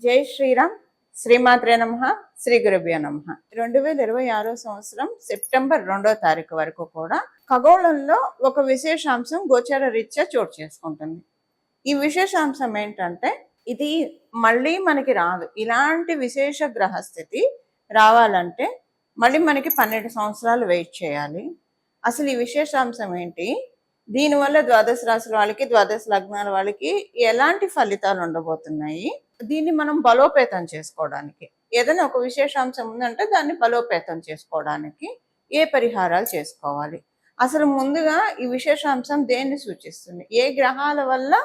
జై శ్రీరామ్. శ్రీమాత్రే నమః. శ్రీ గురుభ్యో నమః. 2026 సంవత్సరం సెప్టెంబర్ 2వ తారీఖు వరకు కూడా ఖగోళంలో ఒక విశేషాంశం గోచర రీత్యా చోటు చేసుకుంటుంది. ఈ విశేషాంశం ఏంటంటే ఇది మళ్ళీ మనకి రాదు. ఇలాంటి విశేష గ్రహస్థితి రావాలంటే మళ్ళీ మనకి 12 సంవత్సరాలు వెయిట్ చేయాలి. అసలు ఈ విశేషాంశం ఏంటి, దీనివల్ల ద్వాదశ రాశుల వాళ్ళకి, ద్వాదశ లగ్నాల వాళ్ళకి ఎలాంటి ఫలితాలు ఉండబోతున్నాయి, దీన్ని మనం బలోపేతం చేసుకోవడానికి, ఏదైనా ఒక విశేషాంశం ఉందంటే దాన్ని బలోపేతం చేసుకోవడానికి ఏ పరిహారాలు చేసుకోవాలి, అసలు ముందుగా ఈ విశేషాంశం దేన్ని సూచిస్తుంది, ఏ గ్రహాల వల్ల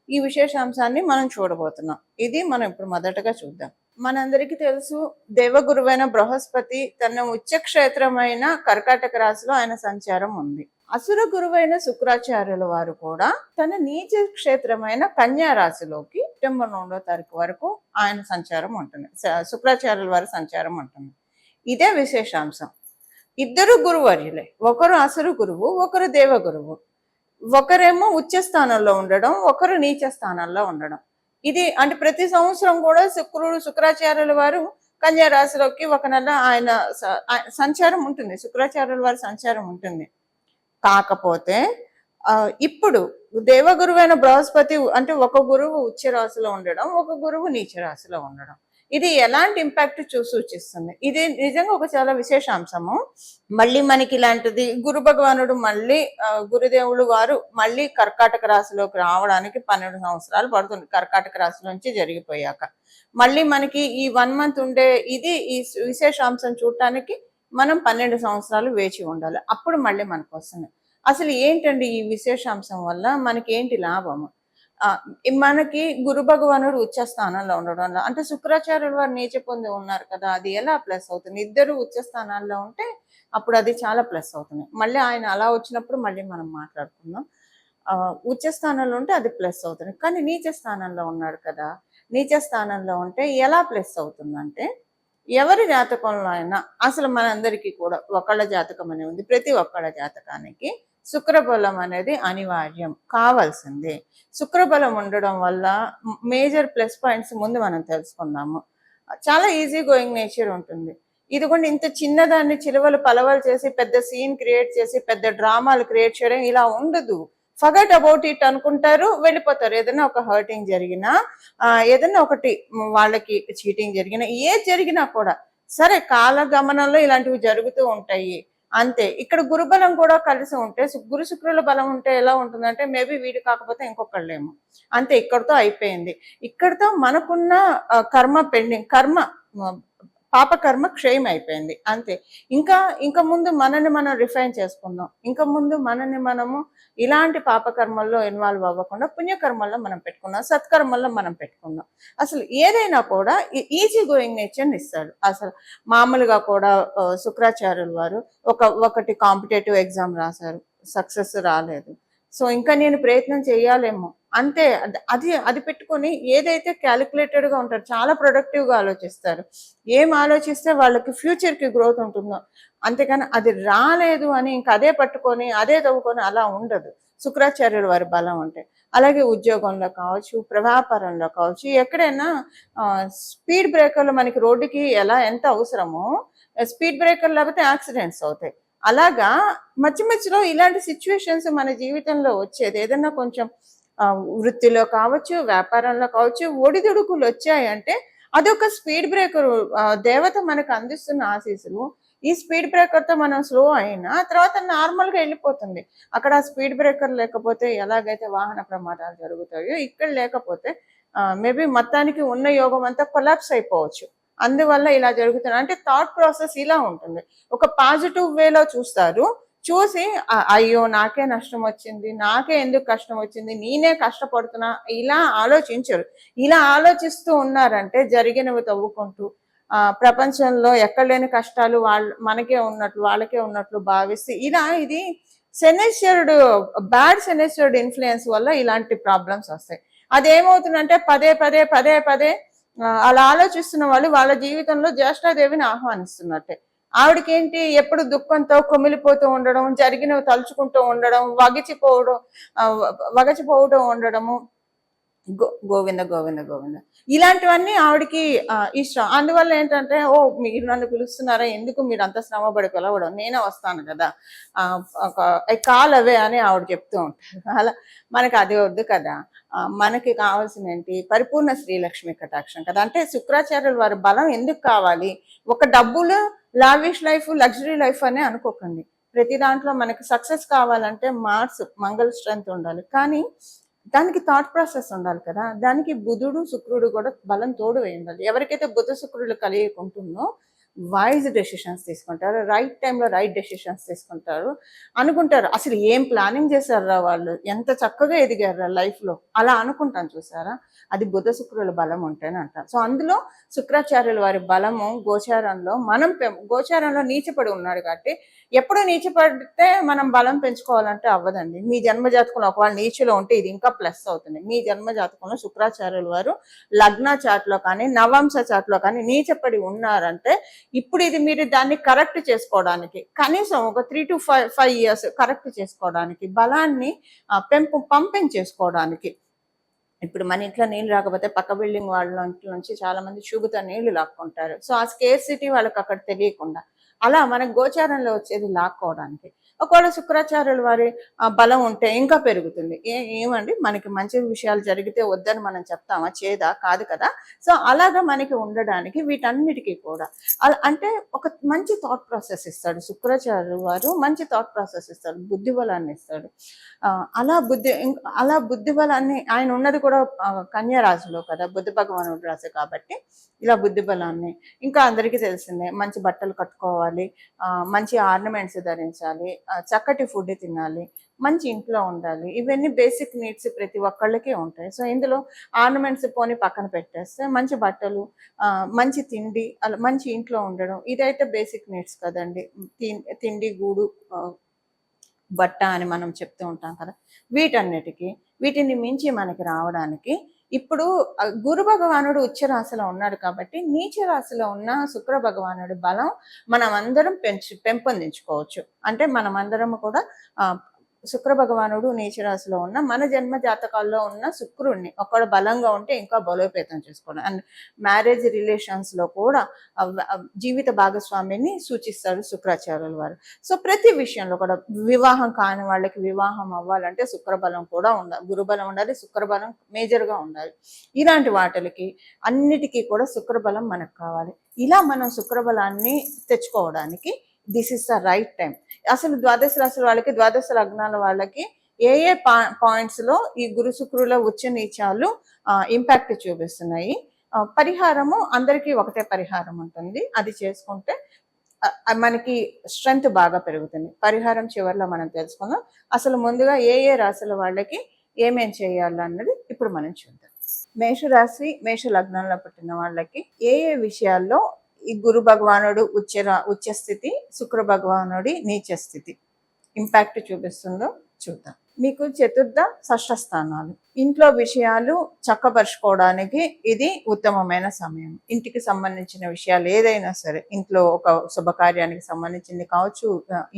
ఈ విశేషాంశాన్ని మనం చూడబోతున్నాం, ఇది మనం ఇప్పుడు మొదటగా చూద్దాం. మనందరికీ తెలుసు, దేవగురువైన బృహస్పతి తన ఉచ్చక్షేత్రమైన కర్కాటక రాశిలో ఆయన సంచారం ఉంది. అసుర గురువైన శుక్రాచార్యుల వారు కూడా తన నీచ క్షేత్రమైన కన్యా రాశిలోకి సెప్టెంబర్ 2వ తారీఖు వరకు ఆయన సంచారం ఉంటుంది, శుక్రాచార్యుల వారి సంచారం ఉంటుంది. ఇదే విశేషాంశం. ఇద్దరు గురువర్యులే, ఒకరు అసురు గురువు, ఒకరు దేవ గురువు. ఒకరేమో ఉచ్చ స్థానంలో ఉండడం, ఒకరు నీచ స్థానంలో ఉండడం. ఇది అంటే ప్రతి సంవత్సరం కూడా శుక్రాచార్యుల వారు కన్యా రాశిలోకి ఒక నెల ఆయన సంచారం ఉంటుంది, శుక్రాచార్యుల వారి సంచారం ఉంటుంది. కాకపోతే ఇప్పుడు దేవగురువైన బృహస్పతి అంటే ఒక గురువు ఉచ్చ రాశిలో ఉండడం, ఒక గురువు నీచ రాశిలో ఉండడం, ఇది ఎలాంటి ఇంపాక్ట్ సూచిస్తుంది. ఇది నిజంగా ఒక చాలా విశేషాంశము. మళ్ళీ మనకి ఇలాంటిది గురు భగవానుడు మళ్ళీ గురుదేవుడు వారు మళ్ళీ కర్కాటక రాశిలోకి రావడానికి 12 సంవత్సరాలు పడుతుంది. కర్కాటక రాశి నుంచి జరిగిపోయాక మళ్ళీ మనకి ఈ 1 మంత్ ఉండే ఇది ఈ విశేషాంశం చూడటానికి మనం 12 సంవత్సరాలు వేచి ఉండాలి. అప్పుడు మళ్ళీ మనకు వస్తుంది. అసలు ఏంటండి ఈ విశేషాంశం వల్ల మనకి ఏంటి లాభము? మనకి గురు భగవానుడు ఉచ్చ స్థానంలో ఉండడం వల్ల, అంటే శుక్రాచార్యుల వారు నీచ పొంది ఉన్నారు కదా, అది ఎలా ప్లస్ అవుతుంది? ఇద్దరు ఉచ్చ స్థానాల్లో ఉంటే అప్పుడు అది చాలా ప్లస్ అవుతుంది. మళ్ళీ ఆయన అలా వచ్చినప్పుడు మళ్ళీ మనం మాట్లాడుకుందాం. ఉచ్చ స్థానంలో ఉంటే అది ప్లస్ అవుతుంది. కానీ నీచ స్థానంలో ఉన్నాడు కదా, నీచ స్థానంలో ఉంటే ఎలా ప్లస్ అవుతుందంటే, ఎవరి జాతకంలో అయినా అసలు మనందరికీ కూడా ఒకళ్ళ జాతకం అనేది ఉంది. ప్రతి ఒక్కళ్ళ జాతకానికి శుక్రబలం అనేది అనివార్యం, కావాల్సిందే. శుక్రబలం ఉండడం వల్ల మేజర్ ప్లస్ పాయింట్స్ ముందు మనం తెలుసుకుందాము. చాలా ఈజీ గోయింగ్ నేచర్ ఉంటుంది. ఇది కూడా ఇంత చిన్నదాన్ని చిలువలు పలవలు చేసి పెద్ద సీన్ క్రియేట్ చేసి పెద్ద డ్రామాలు క్రియేట్ చేయడం ఇలా ఉండదు. ఫర్గెట్ అబౌట్ ఇట్ అనుకుంటారు, వెళ్ళిపోతారు. ఏదైనా ఒక హర్టింగ్ జరిగినా, ఏదైనా ఒకటి వాళ్ళకి చీటింగ్ జరిగినా, ఏది జరిగినా కూడా సరే కాలగమనంలో ఇలాంటివి జరుగుతూ ఉంటాయి అంతే. ఇక్కడ గురుబలం కూడా కలిసి ఉంటే, గురు శుక్రుల బలం ఉంటే ఎలా ఉంటుందంటే, మేబీ వీడు కాకపోతే ఇంకొకళ్ళేమో, అంతే. ఇక్కడతో అయిపోయింది. ఇక్కడతో మనకున్న కర్మ పెండింగ్, పాపకర్మ క్షయం అయిపోయింది, అంతే. ఇంకా ముందు మనల్ని మనం రిఫైన్ చేసుకుందాం. ఇంకా ముందు మనల్ని మనము ఇలాంటి పాపకర్మల్లో ఇన్వాల్వ్ అవ్వకుండా పుణ్యకర్మల్లో మనం పెట్టుకుందాం, సత్కర్మల్లో మనం పెట్టుకుందాం. అసలు ఏదైనా కూడా ఈజీ గోయింగ్ నేచర్ని ఇస్తాడు. అసలు మామూలుగా కూడా శుక్రాచార్యుల వారు ఒకటి కాంపిటేటివ్ ఎగ్జామ్ రాశారు, సక్సెస్ రాలేదు. సో ఇంకా నేను ప్రయత్నం చేయాలేమో, అంతే. అది పెట్టుకొని ఏదైతే క్యాలిక్యులేటెడ్గా ఉంటారు, చాలా ప్రొడక్టివ్గా ఆలోచిస్తారు. ఏం ఆలోచిస్తే వాళ్ళకి ఫ్యూచర్కి గ్రోత్ ఉంటుందో, అంతేకాని అది రాలేదు అని ఇంకా అదే పట్టుకొని అదే తవ్వుకొని అలా ఉండదు శుక్రాచార్యుల వారి బలం ఉంటే. అలాగే ఉద్యోగంలో కావచ్చు, వ్యాపారంలో కావచ్చు, ఎక్కడైనా స్పీడ్ బ్రేకర్లు మనకి రోడ్డుకి ఎంత అవసరమో, స్పీడ్ బ్రేకర్ లేకపోతే యాక్సిడెంట్స్ అవుతాయి. అలాగా మధ్యలో ఇలాంటి సిచ్యువేషన్స్ మన జీవితంలో వచ్చేది. ఏదైనా కొంచెం వృత్తిలో కావచ్చు, వ్యాపారంలో కావచ్చు, ఒడిదుడుకులు వచ్చాయంటే అదొక స్పీడ్ బ్రేకర్. దేవత మనకు అందిస్తున్న ఆశీస్సులు. ఈ స్పీడ్ బ్రేకర్తో మనం స్లో అయినా తర్వాత నార్మల్గా వెళ్ళిపోతుంది. అక్కడ స్పీడ్ బ్రేకర్ లేకపోతే ఎలాగైతే వాహన ప్రమాదాలు జరుగుతాయో, ఇక్కడ లేకపోతే మేబీ మొత్తానికి ఉన్న యోగం అంతా కొలాప్స్ అయిపోవచ్చు. అందువల్ల ఇలా జరుగుతుంది. అంటే థాట్ ప్రాసెస్ ఇలా ఉంటుంది. ఒక పాజిటివ్ వేలో చూస్తారు, చూసి అయ్యో నాకే నష్టం వచ్చింది, నాకే ఎందుకు కష్టం వచ్చింది, నేనే కష్టపడుతున్నా, ఇలా ఆలోచించరు. ఇలా ఆలోచిస్తూ ఉన్నారంటే జరిగినవి తవ్వుకుంటూ ప్రపంచంలో ఎక్కడ లేని కష్టాలు మనకే ఉన్నట్లు వాళ్ళకే ఉన్నట్లు భావిస్తే ఇది శనేశ్వరుడు, బ్యాడ్ శనేశ్వరుడు ఇన్ఫ్లుయెన్స్ వల్ల ఇలాంటి ప్రాబ్లమ్స్ వస్తాయి. అదేమవుతుందంటే పదే పదే పదే పదే అలా ఆలోచిస్తున్న వాళ్ళు వాళ్ళ జీవితంలో జ్యేష్ఠాదేవిని ఆహ్వానిస్తున్నట్టే. ఆవిడకేంటి ఎప్పుడు దుఃఖంతో కుమిలిపోతూ ఉండడం, జరిగినవి తలుచుకుంటూ ఉండడం, వగచిపోవడం ఉండడము, గోవింద గోవింద గోవింద ఇలాంటివన్నీ ఆవిడకి ఇష్టం. అందువల్ల ఏంటంటే, ఓ మీరు నన్ను పిలుస్తున్నారా, ఎందుకు మీరు అంత శ్రమ పడి పిలవడం, నేనే వస్తాను కదా, ఒక కాల్ అవే అని ఆవిడ చెప్తూ ఉంటారు. అలా మనకి అది వద్దు కదా. మనకి కావాల్సిన ఏంటి, పరిపూర్ణ శ్రీలక్ష్మి కటాక్షం కదా. అంటే శుక్రాచార్యుల వారి బలం ఎందుకు కావాలి, ఒక డబ్బులు లావిష్ లైఫ్ లగ్జరీ లైఫ్ అనే అనుకోకండి. ప్రతి దాంట్లో మనకి సక్సెస్ కావాలంటే మార్స్ మంగళ స్ట్రెంత్ ఉండాలి, కానీ దానికి థాట్ ప్రాసెస్ ఉండాలి కదా. దానికి బుధుడు శుక్రుడు కూడా బలం తోడు వేయాలి. ఎవరికైతే బుధ శుక్రుడు కలిగి ఉంటుందో వైజ్ డెసిషన్స్ తీసుకుంటారు, రైట్ టైంలో రైట్ డెసిషన్స్ తీసుకుంటారు. అనుకుంటారు అసలు ఏం ప్లానింగ్ చేశారా వాళ్ళు, ఎంత చక్కగా ఎదిగారా లైఫ్లో, అలా అనుకుంటాను చూసారా. అది బుధ శుక్రుల బలం ఉంటేనే అంటారు. సో అందులో శుక్రాచార్యుల వారి బలము గోచారంలో, మనం గోచారంలో నీచపడి ఉన్నాడు కాబట్టి, ఎప్పుడు నీచపడితే మనం బలం పెంచుకోవాలంటే అవ్వదండి. మీ జన్మజాతకంలో ఒకవేళ నీచులో ఉంటే ఇది ఇంకా ప్లస్ అవుతుంది. మీ జన్మజాతకంలో శుక్రాచార్యుల వారు లగ్న చాట్లో కానీ నవంశ చాట్లో కానీ నీచపడి ఉన్నారంటే, ఇప్పుడు ఇది మీరు దాన్ని కరెక్ట్ చేసుకోవడానికి కనీసం ఒక 3 to 5 years కరెక్ట్ చేసుకోవడానికి, బలాన్ని పంపించేసుకోవడానికి. ఇప్పుడు మన ఇంట్లో నీళ్ళు రాకపోతే పక్క బిల్డింగ్ వాళ్ళ ఇంట్లో నుంచి చాలా మంది చూపుతో నీళ్లు లాక్కుంటారు. సో ఆ స్కేర్సిటీ వాళ్ళకి అక్కడ తెలియకుండా, అలా మన గోచారంలో వచ్చేది లాక్కోవడానికి. ఒకవేళ శుక్రాచార్యుల వారి బలం ఉంటే ఇంకా పెరుగుతుంది. ఏమండి, మనకి మంచి విషయాలు జరిగితే వద్దని మనం చెప్తామా, చేదా కాదు కదా. సో అలాగా మనకి ఉండడానికి వీటన్నిటికీ కూడా అంటే ఒక మంచి థాట్ ప్రాసెస్ ఇస్తాడు శుక్రాచార్యుల వారు, మంచి థాట్ ప్రాసెస్ ఇస్తాడు, బుద్ధి బలాన్ని ఇస్తాడు. అలా బుద్ధి బలాన్ని, ఆయన ఉన్నది కూడా కన్యా రాశిలో కదా, బుద్ధ భగవానుడు రాశి కాబట్టి ఇలా బుద్ధి బలాన్ని, ఇంకా అందరికీ తెలిసిందే మంచి బట్టలు కట్టుకోవాలి, మంచి ఆర్నమెంట్స్ ధరించాలి, చక్కటి ఫుడ్ తినాలి, మంచి ఇంట్లో ఉండాలి. ఇవన్నీ బేసిక్ నీడ్స్ ప్రతి ఒక్కళ్ళకి ఉంటాయి. సో ఇందులో ఆర్నమెంట్స్ పోని పక్కన పెట్టేస్తే మంచి బట్టలు, మంచి తిండి, అలా మంచి ఇంట్లో ఉండడం, ఇదైతే బేసిక్ నీడ్స్ కదండి. తిండి, గూడు, బట్ట అని మనం చెప్తూ ఉంటాం కదా. వీటిని మించి మనకి రావడానికి ఇప్పుడు గురు భగవానుడు ఉచ్చ రాశిలో ఉన్నాడు కాబట్టి, నీచ రాశిలో ఉన్న శుక్ర భగవానుడి బలం మనం అందరం పెంపొందించుకోవచ్చు. అంటే మనమందరం కూడా శుక్ర భగవానుడు నీచ రాశిలో ఉన్న మన జన్మ జాతకాల్లో ఉన్న శుక్రుడిని ఒకడు బలంగా ఉంటే ఇంకా బలోపేతం చేసుకోవడం. అండ్ మ్యారేజ్ రిలేషన్స్ లో కూడా జీవిత భాగస్వామిని సూచిస్తాడు శుక్రాచార్యుల వారు. సో ప్రతి విషయంలో కూడా, వివాహం కాని వాళ్ళకి వివాహం అవ్వాలంటే శుక్రబలం కూడా ఉండాలి, గురుబలం ఉండాలి, శుక్రబలం మేజర్గా ఉండాలి. ఇలాంటి వాటికి అన్నిటికీ కూడా శుక్రబలం మనకు కావాలి. ఇలా మనం శుక్రబలాన్ని తెచ్చుకోవడానికి this is the right time. అసలు ద్వాదశ రాశుల వాళ్ళకి, ద్వాదశ లగ్నాల వాళ్ళకి ఏ పాయింట్స్ లో ఈ గురు శుక్రుల ఉచ్చ నీచాలు ఇంపాక్ట్ చూపిస్తున్నాయి. పరిహారము అందరికీ ఒకటే పరిహారం ఉంటుంది, అది చేసుకుంటే మనకి స్ట్రెంగ్త్ బాగా పెరుగుతుంది. పరిహారం చివరిలో మనం తెలుసుకుందాం. అసలు ముందుగా ఏ రాశుల వాళ్ళకి ఏమేం చేయాలన్నది ఇప్పుడు మనం చూద్దాం. మేషరాశి, మేష లగ్నంలో పుట్టిన వాళ్ళకి ఏ విషయాల్లో ఈ గురు భగవానుడు ఉచ్చ స్థితి, శుక్ర భగవానుడి నీచ స్థితి ఇంపాక్ట్ చూపిస్తుందో చూద్దాం. మీకు చతుర్థ షష్ఠ స్థానాలు, ఇంట్లో విషయాలు చక్కపరుచుకోవడానికి ఇది ఉత్తమమైన సమయం. ఇంటికి సంబంధించిన విషయాలు ఏదైనా సరే, ఇంట్లో ఒక శుభకార్యానికి సంబంధించింది కావచ్చు,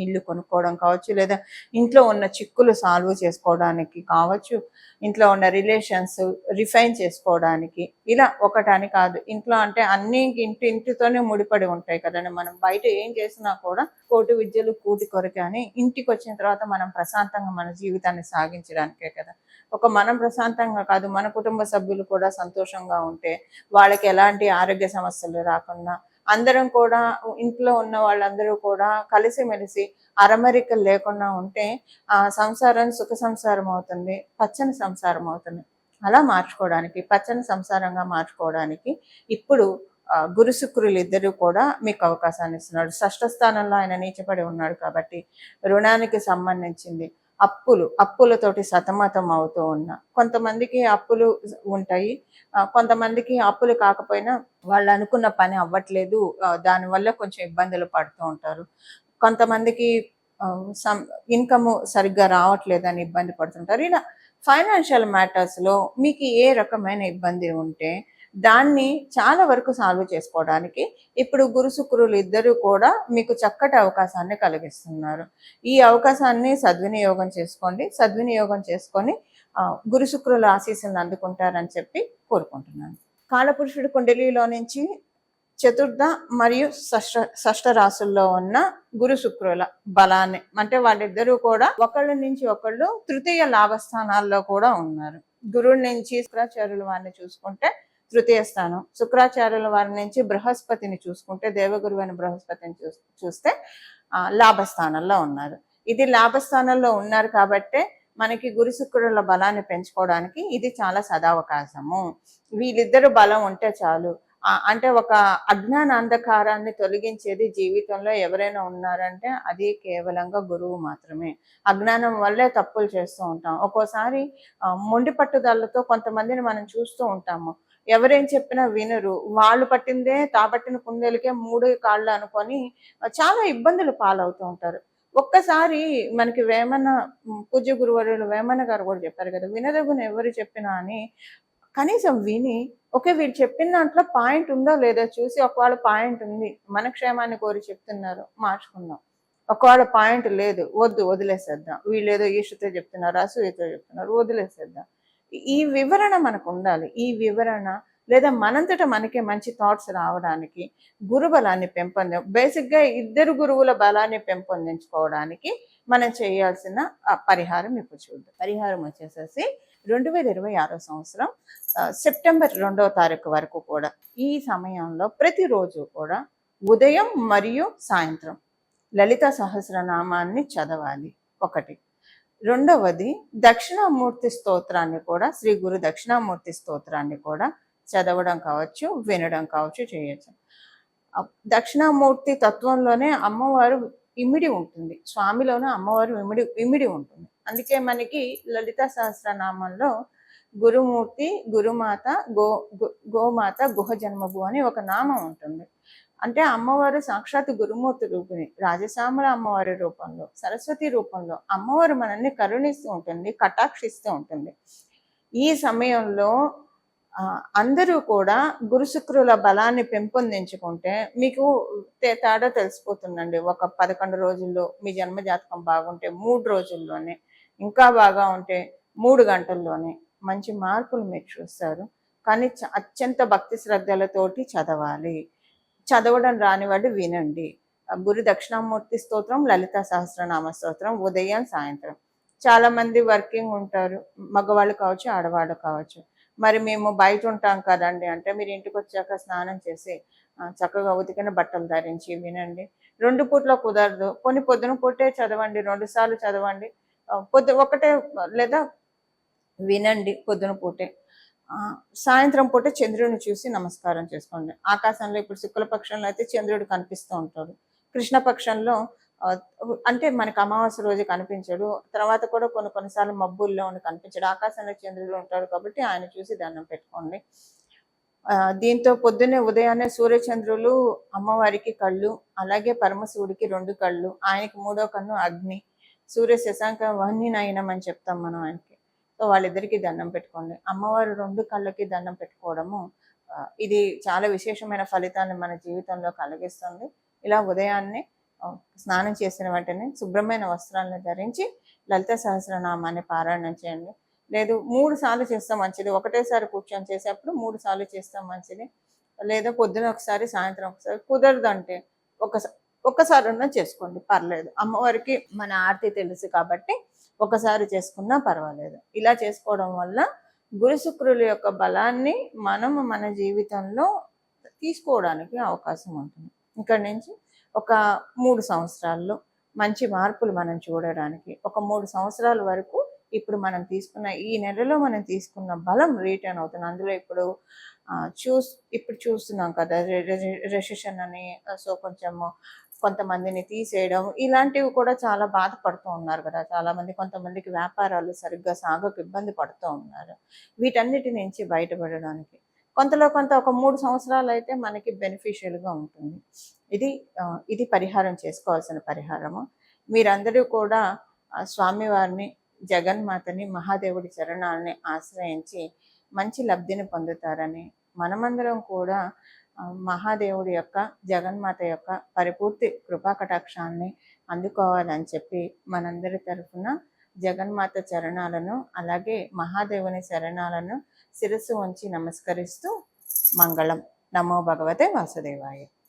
ఇల్లు కొనుక్కోవడం కావచ్చు, లేదా ఇంట్లో ఉన్న చిక్కులు సాల్వ్ చేసుకోవడానికి కావచ్చు, ఇంట్లో ఉన్న రిలేషన్స్ రిఫైన్ చేసుకోవడానికి, ఇలా ఒకటని కాదు. ఇంట్లో అంటే అన్ని ఇంటితోనే ముడిపడి ఉంటాయి కదండి. మనం బయట ఏం చేసినా కూడా కోటి విద్యలు కూటి కొరకే అని, ఇంటికి వచ్చిన తర్వాత మనం ప్రశాంతంగా మన జీవితాన్ని సాగించడానికే కదా. ఒక మనం ప్రశాంతంగా కాదు, మన కుటుంబ సభ్యులు కూడా సంతోషంగా ఉంటే, వాళ్ళకి ఎలాంటి ఆరోగ్య సమస్యలు రాకుండా, అందరం కూడా ఇంట్లో ఉన్న వాళ్ళందరూ కూడా కలిసిమెలిసి అరమరికలు లేకుండా ఉంటే ఆ సంసారం సుఖ సంసారం అవుతుంది, పచ్చని సంసారం అవుతుంది. అలా మార్చుకోవడానికి, పచ్చని సంసారంగా మార్చుకోవడానికి ఇప్పుడు గురు శుక్రులు ఇద్దరు కూడా మీకు అవకాశాన్ని ఇస్తున్నాడు. షష్ఠ స్థానంలో ఆయన నీచపడి ఉన్నాడు కాబట్టి రుణానికి సంబంధించింది, అప్పులతోటి సతమతం అవుతూ ఉన్నా, కొంతమందికి అప్పులు ఉంటాయి, కొంతమందికి అప్పులు కాకపోయినా వాళ్ళు అనుకున్న పని అవ్వట్లేదు, దానివల్ల కొంచెం ఇబ్బందులు పడుతూ ఉంటారు. కొంతమందికి ఇన్కమ్ సరిగ్గా రావట్లేదని ఇబ్బంది పడుతుంటారు. ఇలా ఫైనాన్షియల్ మ్యాటర్స్లో మీకు ఏ రకమైన ఇబ్బంది ఉంటే దాన్ని చాలా వరకు సాల్వ్ చేసుకోవడానికి ఇప్పుడు గురు శుక్రులు ఇద్దరు కూడా మీకు చక్కటి అవకాశాన్ని కలిగిస్తున్నారు. ఈ అవకాశాన్ని సద్వినియోగం చేసుకొని గురు శుక్రుల ఆశీస్సులను అందుకుంటారని చెప్పి కోరుకుంటున్నాను. కాలపురుషుడు కుండలిలో నుంచి చతుర్థ మరియు షష్ఠ రాసుల్లో ఉన్న గురు శుక్రుల బలాన్ని, అంటే వాళ్ళిద్దరూ కూడా ఒకళ్ళ నుంచి ఒకళ్ళు తృతీయ లాభస్థానాల్లో కూడా ఉన్నారు. గురువు నుంచి శుక్రాచార్యుల వారిని చూసుకుంటే తృతీయ స్థానం, శుక్రాచార్యుల వారి నుంచి బృహస్పతిని చూసుకుంటే దేవగురువు అయిన బృహస్పతిని చూస్తే లాభస్థానంలో ఉన్నారు. ఇది లాభస్థానంలో ఉన్నారు కాబట్టే మనకి గురు శుక్రుల బలాన్ని పెంచుకోవడానికి ఇది చాలా సదావకాశము. వీళ్ళిద్దరు బలం ఉంటే చాలు. అంటే ఒక అజ్ఞాన అంధకారాన్ని తొలగించేది జీవితంలో ఎవరైనా ఉన్నారంటే అది కేవలంగా గురువు మాత్రమే. అజ్ఞానం వల్లే తప్పులు చేస్తూ ఉంటాం. ఒక్కోసారి మొండి పట్టుదలతో కొంతమందిని మనం చూస్తూ ఉంటాము. ఎవరేం చెప్పినా వినరు. వాళ్ళు పట్టిందే తాపట్టిన కుందేలకే 3 కాళ్ళు అనుకొని చాలా ఇబ్బందులు పాలవుతూ ఉంటారు. ఒక్కసారి మనకి వేమన పూజ్య గురువర్యులు వేమన గారు కూడా చెప్పారు కదా, వినదగున ఎవరు చెప్పినా అని. కనీసం విని ఓకే వీళ్ళు చెప్పిన దాంట్లో పాయింట్ ఉందో లేదో చూసి, ఒకవేళ పాయింట్ ఉంది, మన క్షేమాన్ని కోరి చెప్తున్నారు, మార్చుకుందాం. ఒకవేళ పాయింట్ లేదు, వదిలేసేద్దాం. వీళ్ళు ఏదో ఈషతో చెప్తున్నారు, అసూయతో చెప్తున్నారు, వదిలేసేద్దాం. ఈ వివరణ మనకు ఉండాలి. ఈ వివరణ లేదా మనంతట మనకే మంచి థాట్స్ రావడానికి గురు బలాన్ని బేసిక్గా ఇద్దరు గురువుల బలాన్ని పెంపొందించుకోవడానికి మనం చేయాల్సిన పరిహారం ఇప్పుడు చూద్దాం. పరిహారం వచ్చేసేసి 2026 సంవత్సరం సెప్టెంబర్ 2వ తారీఖు వరకు కూడా ఈ సమయంలో ప్రతిరోజు కూడా ఉదయం మరియు సాయంత్రం లలిత సహస్రనామాన్ని చదవాలి. ఒకటి. రెండవది దక్షిణామూర్తి స్తోత్రాన్ని కూడా, శ్రీ గురు దక్షిణామూర్తి స్తోత్రాన్ని కూడా చదవడం కావచ్చు, వినడం కావచ్చు, చేయొచ్చు. దక్షిణామూర్తి తత్వంలోనే అమ్మవారు ఇమిడి ఉంటుంది, స్వామిలోనే అమ్మవారు ఇమిడి ఉంటుంది. అందుకే మనకి లలిత సహస్రనామంలో గురుమూర్తి, గురుమాత, గోమాత, గుహ జన్మభు అని ఒక నామం ఉంటుంది. అంటే అమ్మవారు సాక్షాత్ గురుమూర్తి రూపిణి, రాజశ్యామల అమ్మవారి రూపంలో, సరస్వతి రూపంలో అమ్మవారు మనల్ని కరుణిస్తూ ఉంటుంది, కటాక్షిస్తూ ఉంటుంది. ఈ సమయంలో అందరూ కూడా గురు శుక్రుల బలాన్ని పెంపొందించుకుంటే మీకు తేడా తెలిసిపోతుందండి. ఒక 11 రోజుల్లో మీ జన్మజాతకం బాగుంటే 3 రోజుల్లోనే, ఇంకా బాగా ఉంటే 3 గంటల్లోనే మంచి మార్పులు మీరు చూస్తారు. కానీ అత్యంత భక్తి శ్రద్ధలతోటి చదవాలి. చదవడం రాని వాడు వినండి. గురు దక్షిణామూర్తి స్తోత్రం, లలిత సహస్రనామ స్తోత్రం ఉదయం సాయంత్రం. చాలా మంది వర్కింగ్ ఉంటారు, మగవాళ్ళు కావచ్చు, ఆడవాళ్ళు కావచ్చు. మరి మేము బయట ఉంటాం కదండి అంటే మీరు ఇంటికి వచ్చాక స్నానం చేసి చక్కగా ఉతికిన బట్టలు ధరించి వినండి. 2 పూట్ల కుదరదు, పొద్దున పూటే చదవండి, 2 సార్లు చదవండి. ఒకటే లేదా వినండి పొద్దున పూటే. సాయంత్రం పూట చంద్రుడిని చూసి నమస్కారం చేసుకోండి. ఆకాశంలో ఇప్పుడు శుక్లపక్షంలో అయితే చంద్రుడు కనిపిస్తూ ఉంటాడు. కృష్ణపక్షంలో అంటే మనకు అమావాస్య రోజు కనిపించడు, తర్వాత కూడా కొన్నిసార్లు మబ్బుల్లో కనిపించడు. ఆకాశంలో చంద్రుడు ఉంటాడు కాబట్టి ఆయన చూసి దండం పెట్టుకోండి. దీంతో పొద్దున్నే ఉదయాన్నే సూర్యచంద్రులు అమ్మవారికి కళ్ళు, అలాగే పరమశివుడికి 2 కళ్ళు, ఆయనకి 3వ కన్ను అగ్ని, సూర్య శశాంక వహ్నినయనం అని చెప్తాం మనం ఆయనకి. సో వాళ్ళిద్దరికీ దండం పెట్టుకోండి. అమ్మవారు 2 కళ్ళకి దండం పెట్టుకోవడము ఇది చాలా విశేషమైన ఫలితాన్ని మన జీవితంలో కలిగిస్తుంది. ఇలా ఉదయాన్నే స్నానం చేసిన వెంటనే శుభ్రమైన వస్త్రాలను ధరించి లలిత సహస్రనామాన్ని పారాయణం చేయండి. లేదు 3 సార్లు చేస్తాం మంచిది. ఒకటేసారి కూర్చొని చేసేప్పుడు 3 సార్లు చేస్తాం మంచిది. లేదా పొద్దున ఒకసారి, సాయంత్రం ఒకసారి. కుదరదంటే ఒక్కసారన్నా చేసుకోండి, పర్లేదు. అమ్మవారికి మన ఆర్తి తెలుసు కాబట్టి ఒకసారి చేసుకున్నా పర్వాలేదు. ఇలా చేసుకోవడం వల్ల గురు శుక్రుల యొక్క బలాన్ని మనం మన జీవితంలో తీసుకోవడానికి అవకాశం ఉంటుంది. ఇక్కడి నుంచి ఒక 3 సంవత్సరాల్లో మంచి మార్పులు మనం చూడడానికి, ఒక 3 సంవత్సరాల వరకు ఇప్పుడు మనం తీసుకున్న ఈ నెలలో మనం తీసుకున్న బలం రిటర్న్ అవుతుంది. అందులో ఇప్పుడు చూస్తున్నాం కదా రెసిషన్ అని. సో కొంతమందిని తీసేయడం ఇలాంటివి కూడా చాలా బాధపడుతూ ఉన్నారు కదా చాలా మంది. కొంతమందికి వ్యాపారాలు సరిగ్గా సాగక ఇబ్బంది పడుతూ ఉన్నారు. వీటన్నిటి నుంచి బయటపడడానికి కొంత ఒక 3 సంవత్సరాలు అయితే మనకి బెనిఫిషియల్గా ఉంటుంది. ఇది పరిహారం చేసుకోవాల్సిన పరిహారము. మీరందరూ కూడా స్వామివారిని, జగన్మాతని, మహాదేవుడి చరణాలని ఆశ్రయించి మంచి లబ్ధిని పొందుతారని, మనమందరం కూడా మహాదేవుడి యొక్క, జగన్మాత యొక్క పరిపూర్తి కృపాకటాక్షాన్ని అందుకోవాలని చెప్పి మనందరి తరఫున జగన్మాత చరణాలను అలాగే మహాదేవుని శరణాలను శిరస్సు ఉంచి నమస్కరిస్తూ మంగళం. నమో భగవతే వాసుదేవాయ.